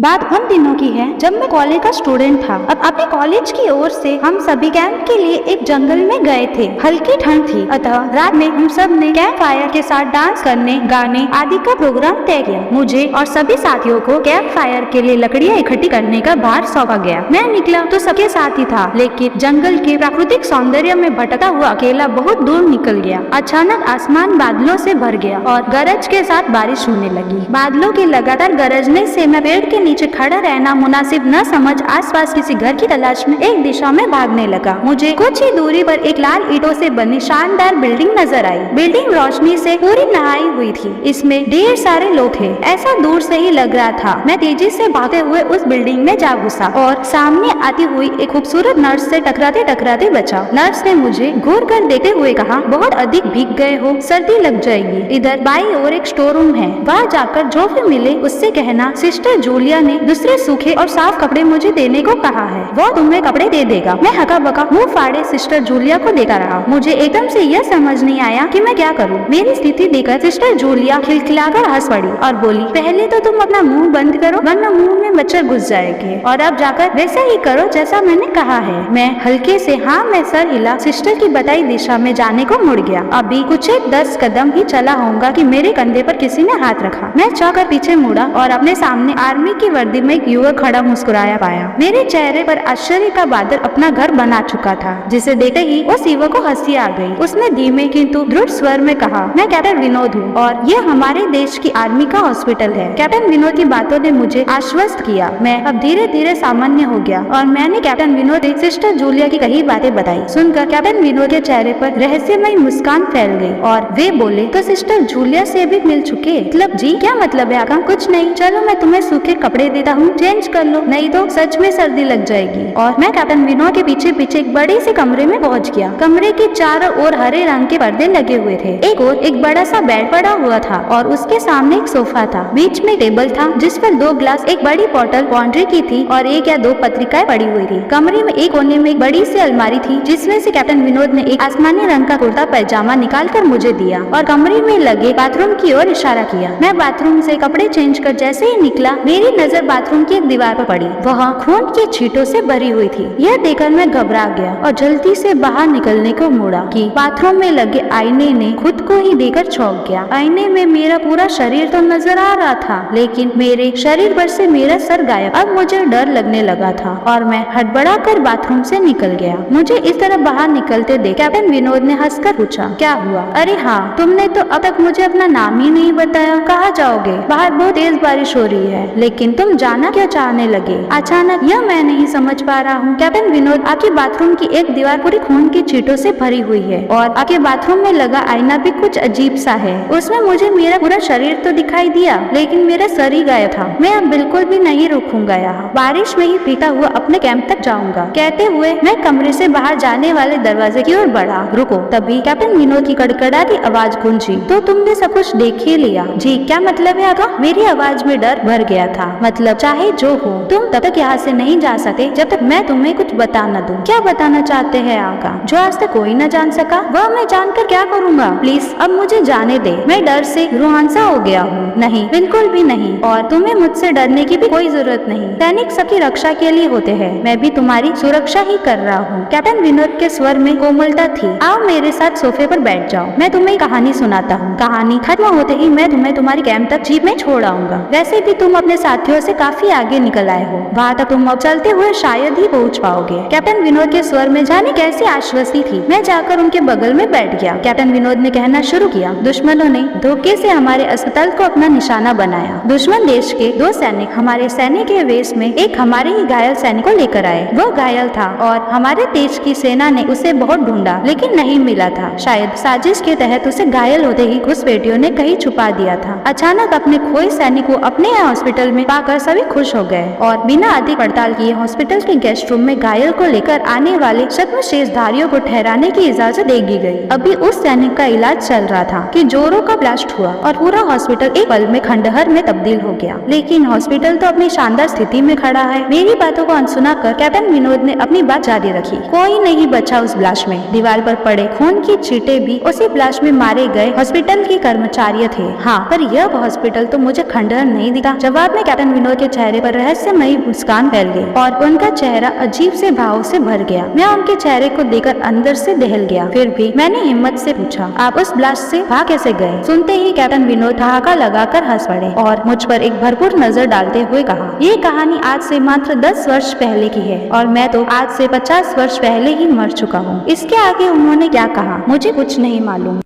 बात उन दिनों की है जब मैं कॉलेज का स्टूडेंट था। अब अपने कॉलेज की ओर से हम सभी कैंप के लिए एक जंगल में गए थे। हल्की ठंड थी, अतः रात में हम सब ने कैंप फायर के साथ डांस करने, गाने आदि का प्रोग्राम तय किया। मुझे और सभी साथियों को कैंप फायर के लिए लकड़ियां इकट्ठी करने का भार सौंपा गया। मैं निकला तो सबके साथ ही था, लेकिन जंगल के प्राकृतिक सौंदर्य में भटकता हुआ अकेला बहुत दूर निकल गया। अचानक आसमान बादलों से भर गया और गरज के साथ बारिश होने लगी। बादलों के लगातार गरजने से मैं पेड़ के नीचे खड़ा रहना मुनासिब न समझ आसपास किसी घर की तलाश में एक दिशा में भागने लगा। मुझे कुछ ही दूरी पर एक लाल ईंटों से बनी शानदार बिल्डिंग नजर आई। बिल्डिंग रोशनी से पूरी नहाई हुई थी। इसमें ढेर सारे लोग थे, ऐसा दूर से ही लग रहा था। मैं तेजी से भागते हुए उस बिल्डिंग में जा घुसा और सामने आती हुई एक खूबसूरत नर्स से टकराते टकराते बचा। नर्स ने मुझे घूर कर देखते हुए कहा, बहुत अधिक भीग गए हो, सर्दी लग जाएगी। इधर बाईं ओर एक स्टोर रूम है, वहाँ जाकर जो भी मिले उससे कहना सिस्टर जूलिया ने दूसरे सूखे और साफ कपड़े मुझे देने को कहा है, वो तुम्हें कपड़े दे देगा। मैं हका बका मुंह फाड़े सिस्टर जूलिया को देखा रहा। मुझे एकदम से यह समझ नहीं आया कि मैं क्या करूं। मेरी स्थिति देखकर सिस्टर जूलिया खिलखिलाकर हंस पड़ी और बोली, पहले तो तुम अपना मुंह बंद करो, वरना मुंह में मच्छर घुस जाएंगे, और अब जाकर वैसा ही करो जैसा मैंने कहा है। मैं हल्के से हाँ में सर हिला सिस्टर की बताई दिशा में जाने को मुड़ गया। अभी कुछ 10 कदम ही चला होगा कि मेरे कंधे पर किसी ने हाथ रखा। मैं चाहकर पीछे मुड़ा और अपने सामने आर्मी की वर्दी में एक युवक खड़ा मुस्कुराया पाया। मेरे चेहरे पर आश्चर्य का बादल अपना घर बना चुका था, जिसे देखते ही उस युवक को हंसी आ गई। उसने धीमे किंतु दृढ़ स्वर में कहा, मैं कैप्टन विनोद हूँ और यह हमारे देश की आर्मी का हॉस्पिटल है। कैप्टन विनोद की बातों ने मुझे आश्वस्त किया। मैं अब धीरे धीरे सामान्य हो गया और मैंने कैप्टन विनोद से सिस्टर जूलिया की कही बातें बताई। सुनकर कैप्टन विनोद के चेहरे पर रहस्यमय मुस्कान फैल गई और वे बोले, तो सिस्टर जूलिया से भी मिल चुके? मतलब जी क्या मतलब है आका? कुछ नहीं, चलो मैं तुम्हें सूखे कपड़े देता हूँ, चेंज कर लो, नहीं तो सच में सर्दी लग जाएगी। और मैं कैप्टन विनोद के पीछे पीछे एक बड़े से कमरे में पहुंच गया। कमरे के चारों ओर हरे रंग के पर्दे लगे हुए थे। एक ओर एक बड़ा सा बेड पड़ा हुआ था और उसके सामने एक सोफा था। बीच में टेबल था जिस पर 2 ग्लास, एक बड़ी बोतल लॉन्ड्री की थी और 1 या 2 पत्रिकाएं पड़ी हुई थी। कमरे में एक कोने में एक बड़ी सी अलमारी थी, जिसमें से कैप्टन विनोद ने एक आसमानी रंग का कुर्ता पैजामा निकाल कर मुझे दिया और कमरे में लगे बाथरूम की ओर इशारा किया। मैं बाथरूम से कपड़े चेंज कर जैसे ही निकला, मेरी नजर बाथरूम की एक दीवार पर पड़ी। वह खून की छींटों से भरी हुई थी। यह देखकर मैं घबरा गया और जल्दी से बाहर निकलने को मुड़ा कि बाथरूम में लगे आईने ने खुद को ही देखकर चौंक गया। आईने में मेरा पूरा शरीर तो नजर आ रहा था, लेकिन मेरे शरीर पर से मेरा सर गायब। अब मुझे डर लगने लगा था और मैं हड़बड़ा कर बाथरूम से निकल गया। मुझे इस तरह बाहर निकलते देख कैप्टन विनोद ने हंसकर पूछा, क्या हुआ? अरे हाँ, तुमने तो अब तक मुझे अपना नाम ही नहीं बताया, कहाँ जाओगे? बाहर बहुत तेज बारिश हो रही है, लेकिन तुम जाना क्या चाहने लगे? अचानक यह मैं नहीं समझ पा रहा हूँ कैप्टन विनोद, आपके बाथरूम की एक दीवार पूरी खून की छींटों से भरी हुई है और आपके बाथरूम में लगा आईना भी कुछ अजीब सा है। उसमें मुझे मेरा पूरा शरीर तो दिखाई दिया, लेकिन मेरा सर ही गायब था। मैं अब बिल्कुल भी नहीं रुकूंगा, यहाँ बारिश में ही भीगता हुआ अपने कैंप तक जाऊंगा। कहते हुए मैं कमरे से बाहर जाने वाले दरवाजे की ओर बढ़ा। रुको, तभी कैप्टन विनोद की कड़कड़ाती आवाज गूंजी, तो तुमने सब कुछ देख ही लिया? जी क्या मतलब है आका? मेरी आवाज में डर भर गया था। मतलब चाहे जो हो, तुम तब तक यहाँ से नहीं जा सकते जब तक मैं तुम्हें कुछ बता न दूं। क्या बताना चाहते हैं आका, जो आज तक कोई न जान सका? वह मैं जानकर क्या करूँगा? प्लीज अब मुझे जाने दे, मैं डर से रुहानसा हो गया हूँ। नहीं, बिल्कुल भी नहीं, और तुम्हें मुझसे डरने की भी कोई जरूरत नहीं। सैनिक सबकी रक्षा के लिए होते हैं, मैं भी तुम्हारी सुरक्षा ही कर रहा हूँ। कैप्टन विनोद के स्वर में कोमलता थी। आओ मेरे साथ सोफे पर बैठ जाओ, मैं तुम्हें कहानी सुनाता हूँ। कहानी खत्म होते ही मैं तुम्हें तुम्हारी कैंप तक जीप में छोड़ आऊंगा। वैसे भी तुम अपने साथियों से काफी आगे निकल आए हो, वहाँ तक तुम अब चलते हुए शायद ही पहुँच पाओगे। कैप्टन विनोद के स्वर में जाने कैसी आश्वस्ति थी। मैं जाकर उनके बगल में बैठ गया। कैप्टन विनोद ने कहना शुरू किया, दुश्मनों ने धोखे से हमारे अस्पताल को अपना निशाना बनाया। दुश्मन देश के 2 सैनिक हमारे सैनिक के वेश में एक हमारे ही घायल सैनिक को लेकर आए। वो घायल था और हमारे देश की सेना ने उसे बहुत ढूंढा, लेकिन नहीं मिला था। शायद साजिश के तहत उसे घायल होते ही घुसपैठियों ने कहीं छुपा दिया था। अचानक अपने खोए सैनिक को अपने हॉस्पिटल में पाकर सभी खुश हो गए और बिना अधिक पड़ताल किए हॉस्पिटल के गेस्ट रूम में घायल को लेकर आने वाले छद्मशेषधारियों को ठहराने की इजाजत दे दी गई। अभी उस सैनिक का इलाज चल रहा था कि जोरों का ब्लास्ट हुआ और पूरा हॉस्पिटल एक पल में खंडहर में तब्दील हो गया। लेकिन हॉस्पिटल तो अपनी शानदार स्थिति में खड़ा है। मेरी बातों को अनसुना कर कैप्टन विनोद ने अपनी बात जारी रखी। कोई नहीं बचा उस ब्लास्ट में। दीवार पर पड़े खून की छींटे भी उसी ब्लास्ट में मारे गए हॉस्पिटल के कर्मचारी थे। हाँ, पर यह हॉस्पिटल तो मुझे खंडहर नहीं दिखा। जवाब में कैप्टन कैप्टन विनोद के चेहरे पर रहस्यमयी मुस्कान फैल गई और उनका चेहरा अजीब से भाव से भर गया। मैं उनके चेहरे को देखकर अंदर से दहल गया। फिर भी मैंने हिम्मत से पूछा, आप उस ब्लास्ट से भाग कैसे गए? सुनते ही कैप्टन विनोद ठहाका लगाकर हंस पड़े और मुझ पर एक भरपूर नजर डालते हुए कहा, ये कहानी आज से मात्र 10 वर्ष पहले की है और मैं तो आज से 50 वर्ष पहले ही मर चुका हूँ। इसके आगे उन्होंने क्या कहा मुझे कुछ नहीं मालूम।